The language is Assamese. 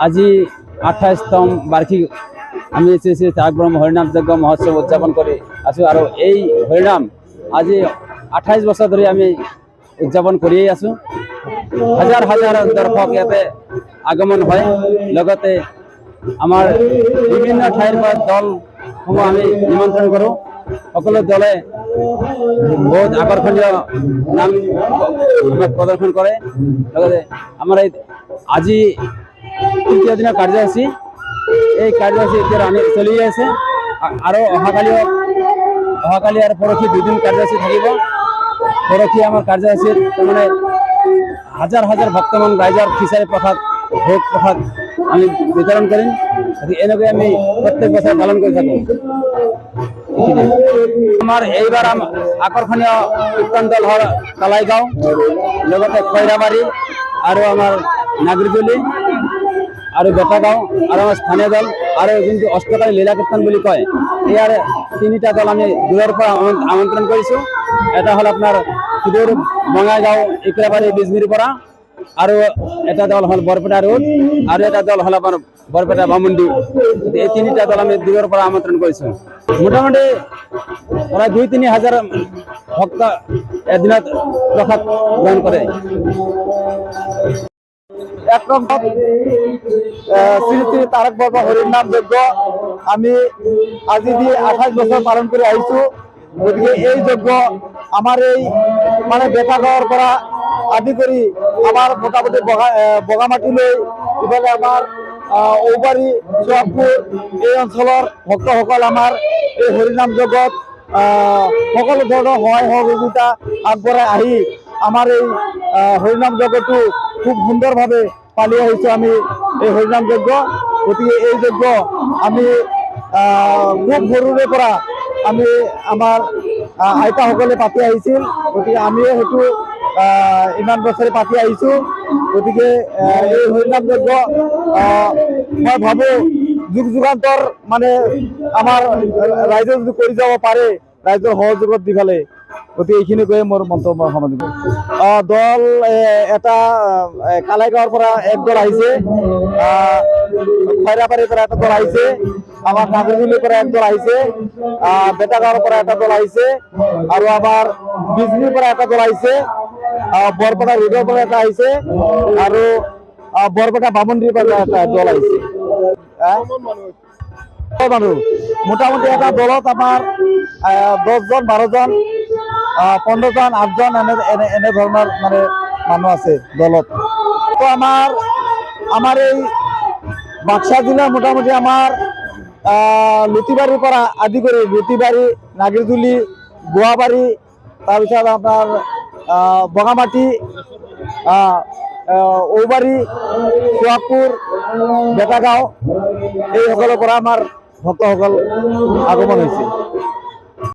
আজি 28তম বাৰ্ষিক আমি শ্ৰী শ্ৰী চাৰব্ৰহ্ম হৰিনাম যজ্ঞ মহোৎসৱ উদযাপন কৰি আছোঁ আৰু এই হৰিনাম আজি 28 বছৰ ধৰি আমি উদযাপন কৰিয়ে আছোঁ। হাজাৰ হাজাৰ দৰ্শক ইয়াতে আগমন হয়। লগতে আমাৰ বিভিন্ন ঠাইৰ পৰা দলসমূহ আমি নিমন্ত্ৰণ কৰোঁ। সকলো দলে বহুত আকৰ্ষণীয় নাম প্ৰদৰ্শন কৰে। লগতে আমাৰ এই আজি তৃতীয় দিনৰ কাৰ্যসূচী, এই কাৰ্যসূচী এতিয়া চলি আছে আৰু অহাকালি আৰু পৰহি দুদিন কাৰ্যসূচী থাকিব। পৰহি আমাৰ কাৰ্যসূচীত তাৰমানে হাজাৰ হাজাৰ ভক্তমান ৰাইজৰ খিচাৰি প্ৰসাদ ভোগ প্ৰসাদ আমি বিতৰণ কৰিম। এনেকৈ আমি প্ৰত্যেক বছৰ পালন কৰি থাকোঁ। আমাৰ এইবাৰ আকৰ্ষণীয় কীৰ্তন দল হ'ল কালাইগাঁও, লগতে খৈৰাবাৰী আৰু আমাৰ নাগৰিজুলি আৰু বেটাগাঁও আৰু আমাৰ স্থানীয় দল আৰু যোনটো অষ্টকাৰী লীলা কীৰ্তন বুলি কয়, ইয়াৰ তিনিটা দল আমি দূৰৰ পৰা আমন্ত্ৰণ কৰিছোঁ। এটা হ'ল আপোনাৰ সুদূৰ বঙাইগাঁও ইকৰাবাৰী বিজমিৰ পৰা, আৰু এটা দল হ'ল বৰপেটা ৰোড, আৰু এটা দল হ'ল আপোনাৰ বৰপেটা বামুণ্ডি। এই তিনিটা দল আমি দূৰৰ পৰা আমন্ত্ৰণ কৰিছোঁ। মোটামুটি প্ৰায় ২-৩ হাজাৰ ভক্ত এদিনত প্ৰসাদ গ্ৰহণ কৰে। এক নম্বর শ্রী শ্রী তারক বাবা হরিনাম যজ্ঞ আমি আজি দিয়ে 28 বছর পালন করে আহিছোঁ। গতিকে এই যজ্ঞ আমার এই মানে বেটাগাঁৱৰ পৰা আদি কৰি আমাৰ মোটামুটি বগামাটিলৈ ইফালে আমাৰ ঔবাৰী সোৱাগপুৰ এই অঞ্চলৰ ভক্তসকল আমাৰ এই হৰিনাম যজ্ঞত সকলো ধৰণৰ সহায় সহযোগিতা আগবঢ়াই আহি আমাৰ এই হৰিনাম যজ্ঞটো খুব সুন্দৰভাৱে পালি আহিছোঁ আমি এই হৰিনাম যজ্ঞ। গতিকে এই যজ্ঞ আমি খুব সৰুৰে পৰা আমি আমাৰ আইতাসকলে পাতি আহিছিল। গতিকে আমিও সেইটো ইমান বছৰে পাতি আহিছোঁ। গতিকে এই হৰিনাম যজ্ঞ মই ভাবোঁ যুগ যুগান্তৰ মানে আমাৰ ৰাইজে যদি কৰি যাব পাৰে ৰাইজৰ সহযোগত দি পেলাই। গতিকে এইখিনি কৈয়ে মোৰ মন্তব্য সামৰণি দল এটা কালাইগাঁৱৰ পৰা এক দল আহিছে, খৈৰাবাৰীৰ পৰা এটা দল আহিছে, আমাৰ নাগৰিজুলিৰ পৰা এক দল আহিছে, বেটাগাঁৱৰ পৰা এটা দল আহিছে, আৰু আমাৰ বিজনীৰ পৰা এটা দল আহিছে, বৰপেটা ৰোডৰ পৰা এটা আহিছে, আৰু বৰপেটা বামুণ্ডিৰ পৰা এটা দল আহিছে। মানুহ মোটামুটি এটা দলত আমাৰ 10জন 12জন 15জন 8জন এনে ধৰণৰ মানে মানুহ আছে দলত। তো আমাৰ এই বাক্সা জিলাৰ মোটামুটি আমাৰ লুটিবাৰীৰ পৰা আদি কৰি লুটিবাৰী, নাগৰিজুলি, গুৱাবাৰী, তাৰপিছত আপোনাৰ বগামাটি, ঔবাৰী, সোৱাগপুৰ, বেটাগাঁও এইসকলৰ পৰা আমাৰ ভক্তসকল আগমন হৈছে।